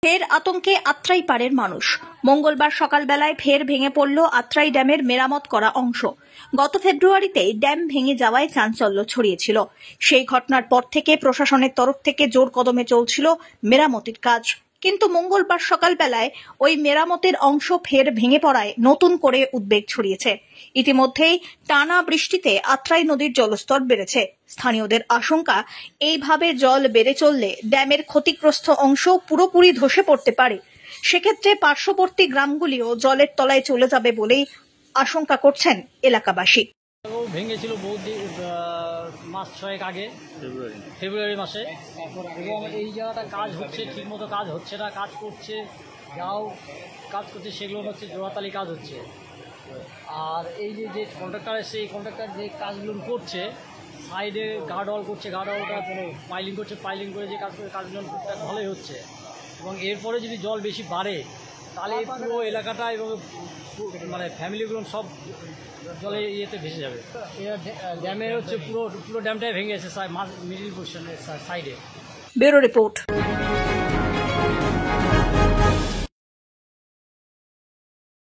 ফের আতঙ্কে আত্রাই পাড়ের মানুষ। মঙ্গলবার সকালবেলায় ফের ভেঙে পড়ল আত্রাই ড্যামের মেরামত করা অংশ। গত ফেব্রুয়ারিতেই ড্যাম ভেঙে যাওয়ায় চাঞ্চল্য ছড়িয়েছিল। সেই ঘটনার পর থেকে প্রশাসনের তরফ থেকে জোর কদমে চলছিল মেরামতির কাজ, কিন্তু মঙ্গলবার সকালবেলায় ওই মেরামতের অংশ ফের ভেঙে পড়ায় নতুন করে উদ্বেগ ছড়িয়েছে। ইতিমধ্যেই টানা বৃষ্টিতে আত্রাই নদীর জলস্তর বেড়েছে। স্থানীয়দের আশঙ্কা, এইভাবে জল বেড়ে চললে ড্যামের ক্ষতিগ্রস্ত অংশ পুরোপুরি ধসে পড়তে পারে। সেক্ষেত্রে পার্শ্ববর্তী গ্রামগুলিও জলের তলায় চলে যাবে বলেই আশঙ্কা করছেন এলাকাবাসী। ভেঙেছিল মাস 6 আগে, ফেব্রুয়ারি মাসে, এবং এই জায়গাটা কাজ হচ্ছে, ঠিকমতো কাজ হচ্ছে না। কাজ করছে, যাও কাজ করছে, সেগুলো হচ্ছে জোড়াতালি কাজ হচ্ছে। আর এই যে কন্ট্রাক্টর এসে এই কন্ট্রাক্টর যে কাজগুলো করছে, সাইডে গার্ডওয়াল করছে, গার্ডওয়ালটা পাইলিং করছে, পাইলিং করে যে কাজ করে কাজগুলো টুকটাক ভালোই হচ্ছে। এবং এরপরে যদি জল বেশি বাড়ে তাহলে পুরো এলাকাটা এবং মানে ফ্যামিলিগুলো সব জলে ইয়েতে ভেসে যাবে। ড্যামের হচ্ছে পুরো ড্যামটাই ভেঙে গেছে মিডিল পোর্শনের সাইডে। Bureau report.